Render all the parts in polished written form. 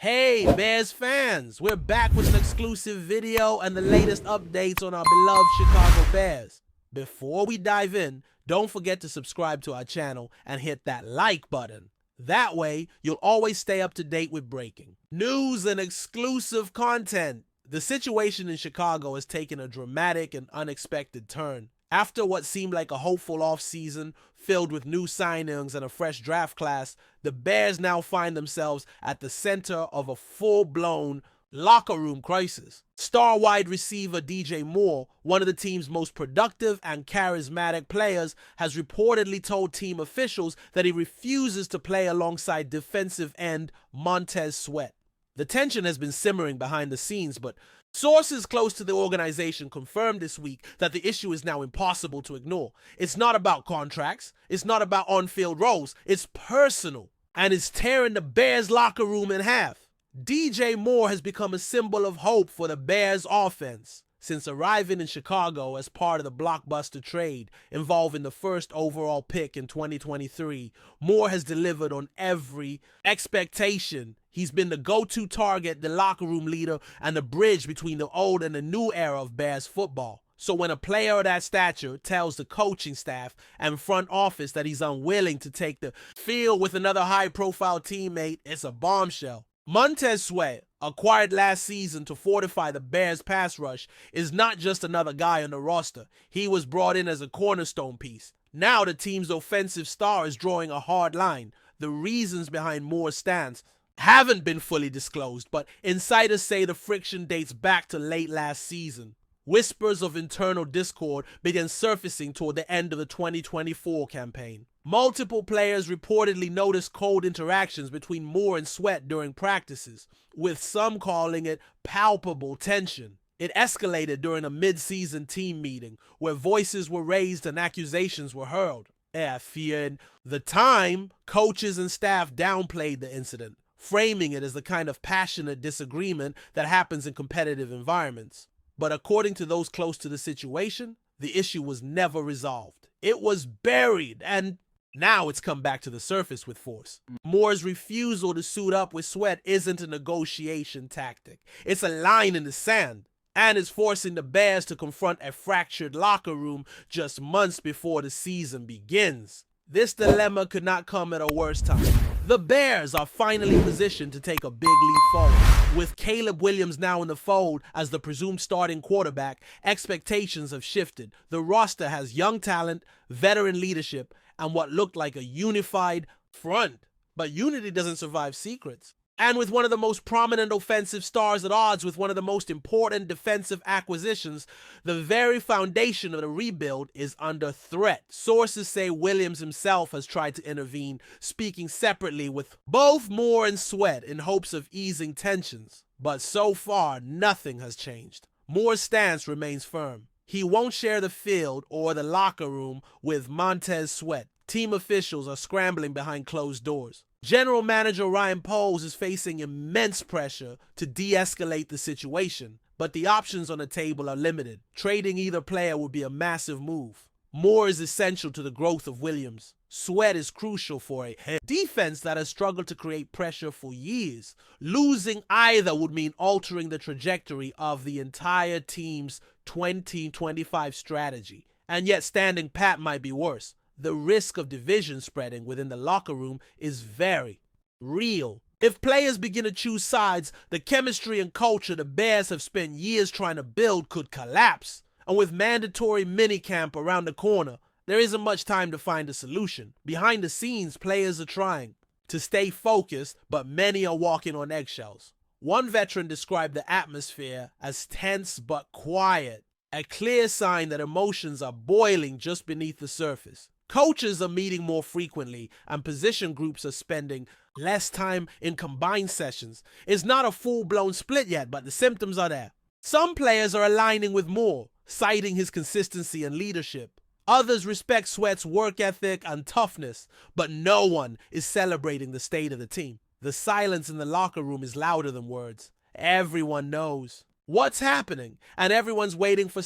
Hey Bears fans, we're back with an exclusive video and the latest updates on our beloved Chicago Bears. Before we dive in, don't forget to subscribe to our channel and hit that like button. That way, you'll always stay up to date with breaking news and exclusive content. The situation in Chicago has taken a dramatic and unexpected turn. After what seemed like a hopeful offseason filled with new signings and a fresh draft class, the Bears now find themselves at the center of a full-blown locker room crisis. Star wide receiver DJ Moore, one of the team's most productive and charismatic players, has reportedly told team officials that he refuses to play alongside defensive end MONTEZ SWEAT. The tension has been simmering behind the scenes, but sources close to the organization confirmed this week that the issue is now impossible to ignore. It's not about contracts, it's not about on-field roles, it's personal, and it's tearing the Bears locker room in half. DJ Moore has become a symbol of hope for the Bears offense. Since arriving in Chicago as part of the blockbuster trade involving the first overall pick in 2023, Moore has delivered on every expectation. He's been the go-to target, the locker room leader, and the bridge between the old and the new era of Bears football. So when a player of that stature tells the coaching staff and front office that he's unwilling to take the field with another high-profile teammate, it's a bombshell. MONTEZ SWEAT, acquired last season to fortify the Bears' pass rush, is not just another guy on the roster. He was brought in as a cornerstone piece. Now the team's offensive star is drawing a hard line. The reasons behind Moore's stance haven't been fully disclosed, but insiders say the friction dates back to late last season. Whispers of internal discord began surfacing toward the end of the 2024 campaign. Multiple players reportedly noticed cold interactions between Moore and Sweat during practices, with some calling it palpable tension. It escalated during a mid-season team meeting, where voices were raised and accusations were hurled. At the time, coaches and staff downplayed the incident, framing it as the kind of passionate disagreement that happens in competitive environments. But according to those close to the situation, the issue was never resolved. It was buried, and now it's come back to the surface with force. Moore's refusal to suit up with Sweat isn't a negotiation tactic. It's a line in the sand, and it's forcing the Bears to confront a fractured locker room just months before the season begins. This dilemma could not come at a worse time. The Bears are finally positioned to take a big leap forward. With Caleb Williams now in the fold as the presumed starting quarterback, expectations have shifted. The roster has young talent, veteran leadership, and what looked like a unified front. But unity doesn't survive secrets. And with one of the most prominent offensive stars at odds with one of the most important defensive acquisitions, the very foundation of the rebuild is under threat. Sources say Williams himself has tried to intervene, speaking separately with both Moore and Sweat in hopes of easing tensions. But so far, nothing has changed. Moore's stance remains firm. He won't share the field or the locker room with MONTEZ SWEAT. Team officials are scrambling behind closed doors. General Manager Ryan Poles is facing immense pressure to de-escalate the situation, but the options on the table are limited. Trading either player would be a massive move. Moore is essential to the growth of Williams. Sweat is crucial for a defense that has struggled to create pressure for years. Losing either would mean altering the trajectory of the entire team's 2025 strategy. And yet standing pat might be worse. The risk of division spreading within the locker room is very real. If players begin to choose sides, the chemistry and culture the Bears have spent years trying to build could collapse. And with mandatory minicamp around the corner, there isn't much time to find a solution. Behind the scenes, players are trying to stay focused, but many are walking on eggshells. One veteran described the atmosphere as tense but quiet, a clear sign that emotions are boiling just beneath the surface. Coaches are meeting more frequently, and position groups are spending less time in combined sessions. It's not a full-blown split yet, but the symptoms are there. Some players are aligning with Moore, citing his consistency and leadership. Others respect Sweat's work ethic and toughness, but no one is celebrating the state of the team. The silence in the locker room is louder than words. Everyone knows what's happening, and everyone's waiting for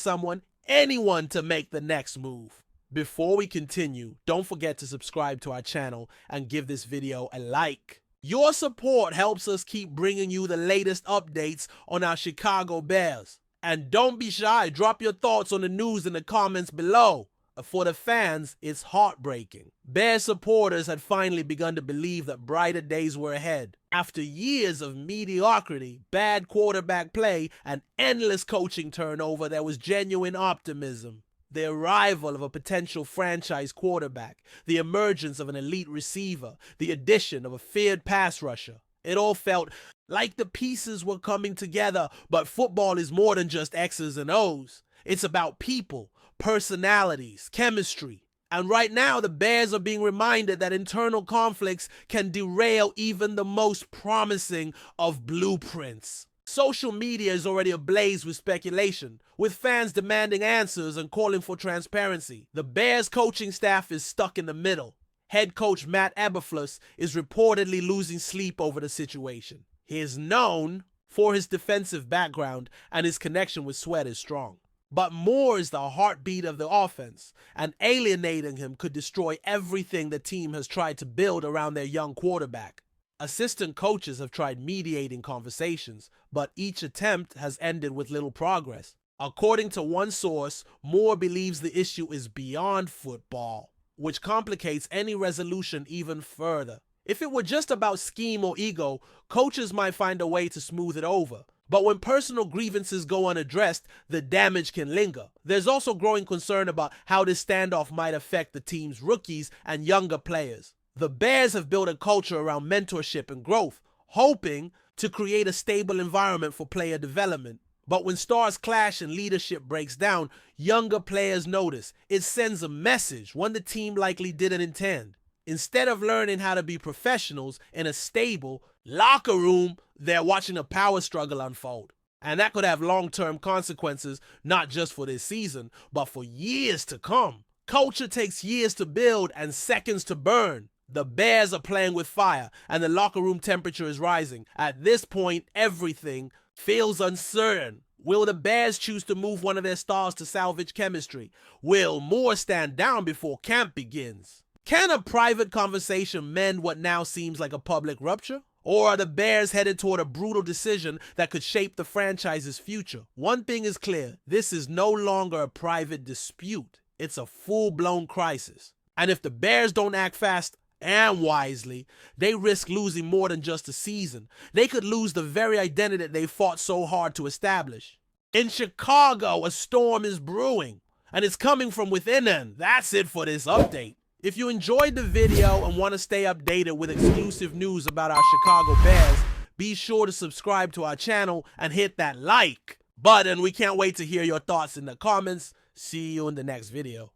anyone to make the next move. Before we continue, don't forget to subscribe to our channel and give this video a like. Your support helps us keep bringing you the latest updates on our Chicago Bears. And don't be shy, drop your thoughts on the news in the comments below. For the fans, it's heartbreaking. Bears supporters had finally begun to believe that brighter days were ahead. After years of mediocrity, bad quarterback play, and endless coaching turnover, there was genuine optimism. The arrival of a potential franchise quarterback, the emergence of an elite receiver, the addition of a feared pass rusher. It all felt like the pieces were coming together, but football is more than just X's and O's. It's about people, personalities, chemistry. And right now, the Bears are being reminded that internal conflicts can derail even the most promising of blueprints. Social media is already ablaze with speculation, with fans demanding answers and calling for transparency. The Bears coaching staff is stuck in the middle. Head coach Matt Eberflus is reportedly losing sleep over the situation. He is known for his defensive background, and his connection with Sweat is strong. But Moore is the heartbeat of the offense, and alienating him could destroy everything the team has tried to build around their young quarterback. Assistant coaches have tried mediating conversations, but each attempt has ended with little progress. According to one source, Moore believes the issue is beyond football, which complicates any resolution even further. If it were just about scheme or ego, coaches might find a way to smooth it over. But when personal grievances go unaddressed, the damage can linger. There's also growing concern about how this standoff might affect the team's rookies and younger players. The Bears have built a culture around mentorship and growth, hoping to create a stable environment for player development. But when stars clash and leadership breaks down, younger players notice. It sends a message, one the team likely didn't intend. Instead of learning how to be professionals in a stable locker room, they're watching a power struggle unfold. And that could have long-term consequences, not just for this season, but for years to come. Culture takes years to build and seconds to burn. The Bears are playing with fire, and the locker room temperature is rising. At this point, everything feels uncertain. Will the Bears choose to move one of their stars to salvage chemistry? Will Moore stand down before camp begins? Can a private conversation mend what now seems like a public rupture? Or are the Bears headed toward a brutal decision that could shape the franchise's future? One thing is clear, this is no longer a private dispute. It's a full-blown crisis. And if the Bears don't act fast and wisely, they risk losing more than just a season. They could lose the very identity they fought so hard to establish. In Chicago, a storm is brewing, and it's coming from within, and that's it for this update. If you enjoyed the video and want to stay updated with exclusive news about our Chicago Bears, be sure to subscribe to our channel and hit that like button. We can't wait to hear your thoughts in the comments. See you in the next video.